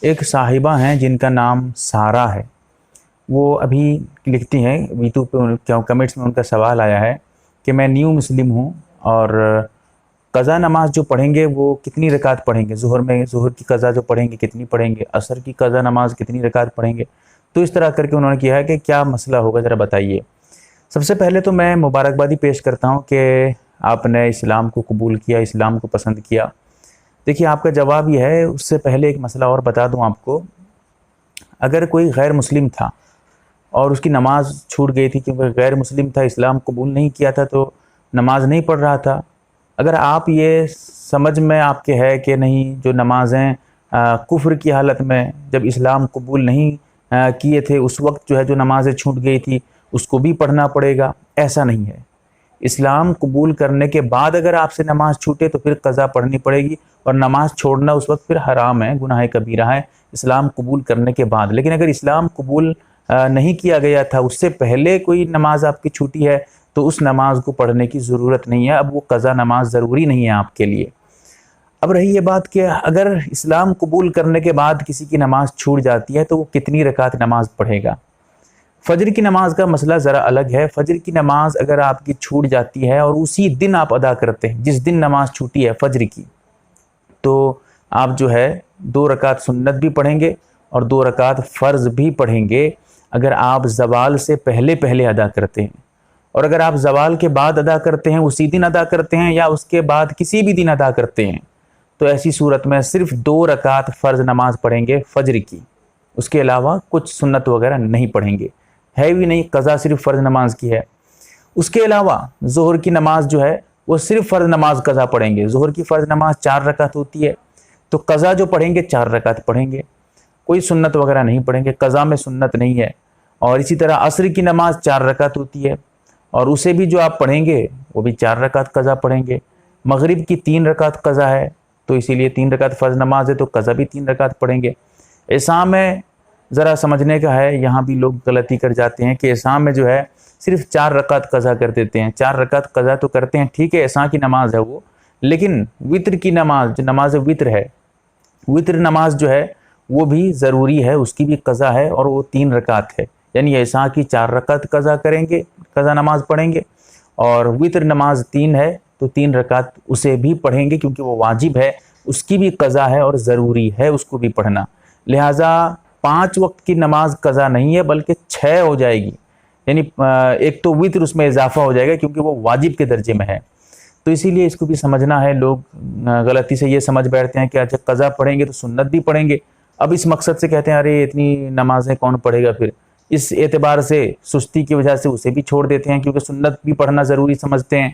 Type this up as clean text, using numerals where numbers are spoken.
ایک صاحبہ ہیں جن کا نام سارہ ہے، وہ ابھی لکھتی ہیں یوٹیوب پہ کمنٹس میں ان کا سوال آیا ہے کہ میں نیو مسلم ہوں اور قضا نماز جو پڑھیں گے وہ کتنی رکعت پڑھیں گے، ظہر کی قضا جو پڑھیں گے کتنی پڑھیں گے، عصر کی قضا نماز کتنی رکعت پڑھیں گے. تو اس طرح کر کے انہوں نے کیا ہے کہ کیا مسئلہ ہوگا ذرا بتائیے. سب سے پہلے تو میں مبارکبادی پیش کرتا ہوں کہ آپ نے اسلام کو قبول کیا، اسلام کو پسند کیا. دیکھیے آپ کا جواب یہ ہے. اس سے پہلے ایک مسئلہ اور بتا دوں آپ کو. اگر کوئی غیر مسلم تھا اور اس کی نماز چھوٹ گئی تھی کیونکہ غیر مسلم تھا، اسلام قبول نہیں کیا تھا تو نماز نہیں پڑھ رہا تھا، اگر آپ یہ سمجھ میں آپ کے ہے کہ نہیں جو نمازیں کفر کی حالت میں جب اسلام قبول نہیں کیے تھے اس وقت جو ہے جو نمازیں چھوٹ گئی تھی اس کو بھی پڑھنا پڑے گا، ایسا نہیں ہے. اسلام قبول کرنے کے بعد اگر آپ سے نماز چھوٹے تو پھر قضا پڑھنی پڑے گی، اور نماز چھوڑنا اس وقت پھر حرام ہے، گناہ کبیرہ ہے اسلام قبول کرنے کے بعد. لیکن اگر اسلام قبول نہیں کیا گیا تھا، اس سے پہلے کوئی نماز آپ کی چھوٹی ہے تو اس نماز کو پڑھنے کی ضرورت نہیں ہے. اب وہ قضا نماز ضروری نہیں ہے آپ کے لیے. اب رہی یہ بات کہ اگر اسلام قبول کرنے کے بعد کسی کی نماز چھوٹ جاتی ہے تو وہ کتنی رکعت نماز پڑھے گا. فجر کی نماز کا مسئلہ ذرا الگ ہے. فجر کی نماز اگر آپ کی چھوٹ جاتی ہے اور اسی دن آپ ادا کرتے ہیں، جس دن نماز چھوٹی ہے فجر کی، تو آپ جو ہے 2 رکعت سنت بھی پڑھیں گے اور 2 رکعت فرض بھی پڑھیں گے اگر آپ زوال سے پہلے ادا کرتے ہیں. اور اگر آپ زوال کے بعد ادا کرتے ہیں، اسی دن ادا کرتے ہیں یا اس کے بعد کسی بھی دن ادا کرتے ہیں، تو ایسی صورت میں صرف 2 رکعت فرض نماز پڑھیں گے فجر کی. اس کے علاوہ کچھ سنت وغیرہ نہیں پڑھیں گے، ہے بھی نہیں، قضا صرف فرض نماز کی ہے. اس کے علاوہ ظہر کی نماز جو ہے وہ صرف فرض نماز قضا پڑھیں گے. ظہر کی فرض نماز 4 رکعت ہوتی ہے تو قضا جو پڑھیں گے 4 رکعت پڑھیں گے، کوئی سنت وغیرہ نہیں پڑھیں گے، قضا میں سنت نہیں ہے. اور اسی طرح عصر کی نماز 4 رکعت ہوتی ہے اور اسے بھی جو آپ پڑھیں گے وہ بھی 4 رکعت قضا پڑھیں گے. مغرب کی 3 رکعت قضا ہے تو اسی لیے 3 رکعت فرض نماز ہے تو قضا بھی 3 رکعت پڑھیں گے. عشاء میں ذرا سمجھنے کا ہے، یہاں بھی لوگ غلطی کر جاتے ہیں کہ عشاء میں جو ہے صرف 4 رکعت قضا کر دیتے ہیں. 4 رکعت قضا تو کرتے ہیں، ٹھیک ہے عشاء کی نماز ہے وہ، لیکن وطر کی نماز جو نماز وطر ہے، وطر نماز جو ہے وہ بھی ضروری ہے، اس کی بھی قضا ہے اور وہ 3 رکعت ہے. یعنی عشاء کی 4 رکعت قضا کریں گے، قضا نماز پڑھیں گے، اور وطر نماز 3 ہے تو 3 رکعت اسے بھی پڑھیں گے کیونکہ وہ واجب ہے، اس کی بھی قضا ہے اور ضروری ہے اس کو بھی پڑھنا. لہٰذا 5 وقت کی نماز قضا نہیں ہے بلکہ 6 ہو جائے گی. یعنی ایک تو وطر اس میں اضافہ ہو جائے گا کیونکہ وہ واجب کے درجے میں ہے. تو اسی لیے اس کو بھی سمجھنا ہے. لوگ غلطی سے یہ سمجھ بیٹھتے ہیں کہ اچھا قضا پڑھیں گے تو سنت بھی پڑھیں گے. اب اس مقصد سے کہتے ہیں ارے اتنی نمازیں کون پڑھے گا، پھر اس اعتبار سے سستی کی وجہ سے اسے بھی چھوڑ دیتے ہیں کیونکہ سنت بھی پڑھنا ضروری سمجھتے ہیں.